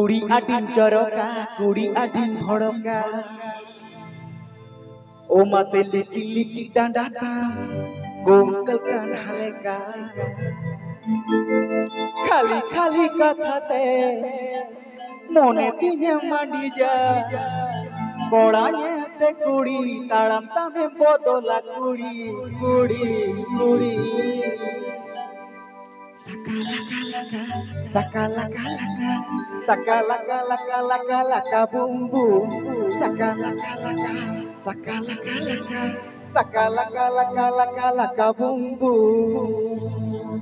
Kuri adin joroka, kuri adin horoka. Oma se liki liki dandata, gongkalkan haleka. Khali khali kathate, mone tinya mandija. Kodanya te kuri, talam tame bodola kuri, kuri, kuri. Sakalaka, sakalaka, laka, laka, laka, boom, boom. Sakalaka, laka, sakalaka, laka, sakalaka, laka, laka, laka, boom, boom.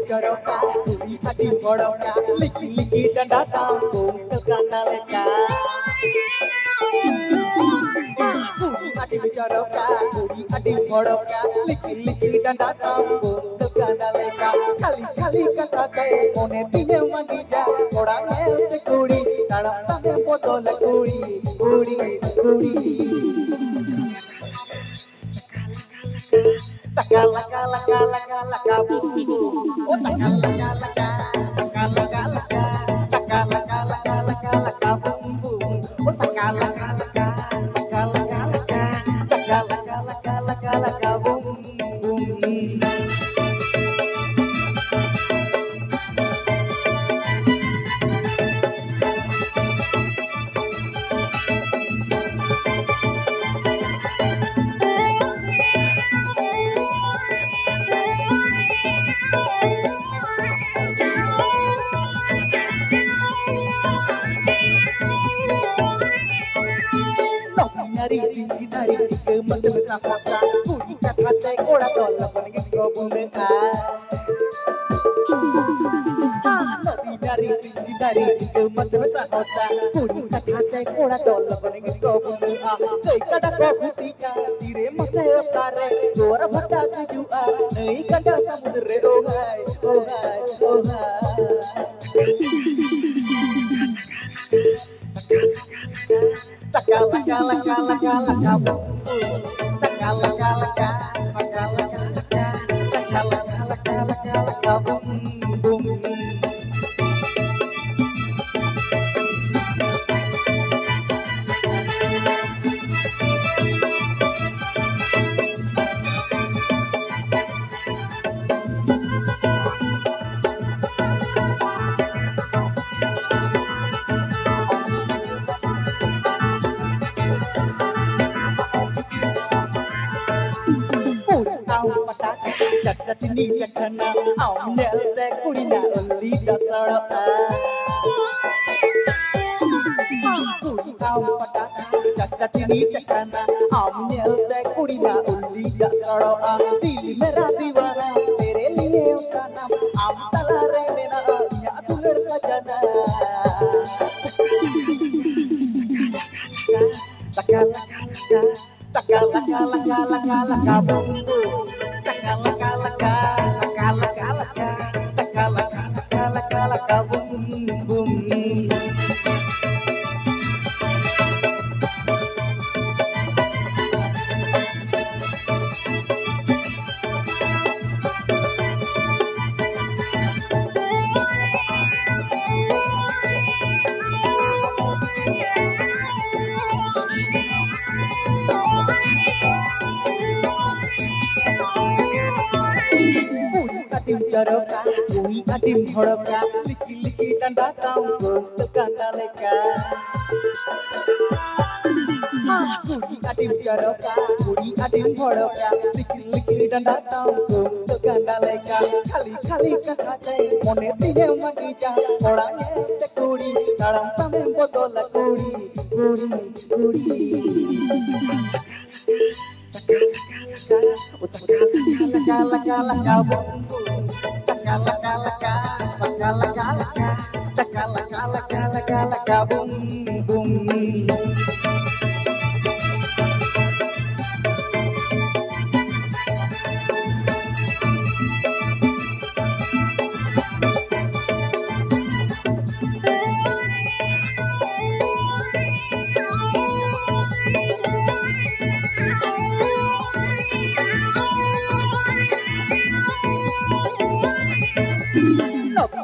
Joroka, kuri adin horoka, liki liki danda tampo, kelkana leka. Kuri adin joroka, kuri adin horoka, liki liki danda tampo, kelkana leka. Kali kali kata te, mone tinya manija, orang ente kuri, taram tame botol kuri, kuri, kuri. Sakalaka, laka, laka, laka, boom, boom. Oh, sakalaka, laka, sakalaka, laka, sakalaka, laka, laka, laka, boom, boom. Oh, sakalaka, laka, sakalaka, laka, sakalaka, laka, laka, laka, boom, boom. Nari singgi nari jika masih bersama kuri kata kora tolak pergi kau bunda. Nari nari singgi nari jika masih bersama kuri kata kora tolak pergi kau bunda. Kau kada kau butika tire masih tare kora bata kujua nei kada samudra oh hai oh hai oh hai. Sakalaka, laka, laka, laka, boom, boom. Sakalaka, laka, sakalaka, laka, sakalaka, laka, laka, laka, boom, boom. Chat ini cakana, au nel te kurina oli dasara. Kuri au patata, chat ini cakana, au nel te kurina oli dasara. Dil mera दीवाना, तेरे लिए उसका नाम, am tala re mera, ya tu लड़का जाना. Laka laka laka, laka laka laka laka laka boom boom. Sakalaka laka, sakalaka laka, sakalaka laka laka laka boom boom. Joroka, kuri adin horoka, liki liki danda tampo, kelkana leka. Kuri adin joroka, kuri adin horoka, liki liki danda tampo, kelkana leka. Kali kali kata te, mone tinya manija, orang ente kuri, taram tame botol kuri, kuri, kuri. Nari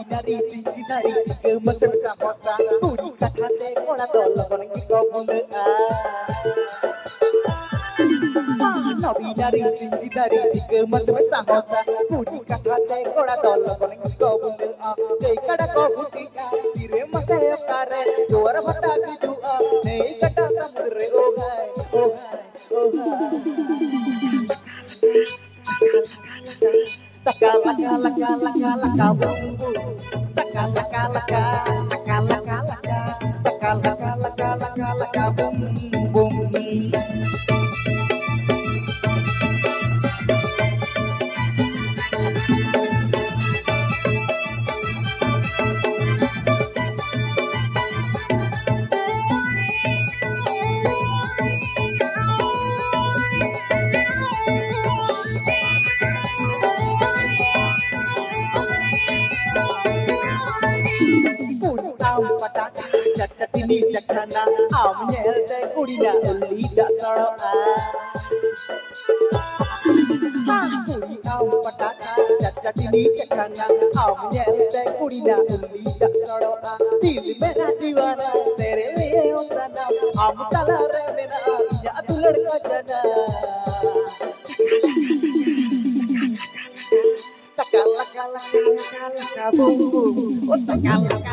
nari ke mesem sahosa kuri kathate ora dol bongi ko bunde a Nari nari ke mesem sahosa kuri kathate ora dol bongi ko bunde a nei kada ko bhutika tire mase kare jor bhata biju a nei kada samudre o gai o gai o gai Saka laka laka laka laka boom boom. Saka laka laka saka laka laka saka laka laka laka laka boom boom. Pataka chatini chakana am nyelte kurina ulli da saro a kuri am pataka chatini chakana am nyelte kurina ulli da saro a dil mera diwana tere liye ho sanam am tala re mera ya tu ladka jana Saka laka laka laka laka boom boom. Oh saka laka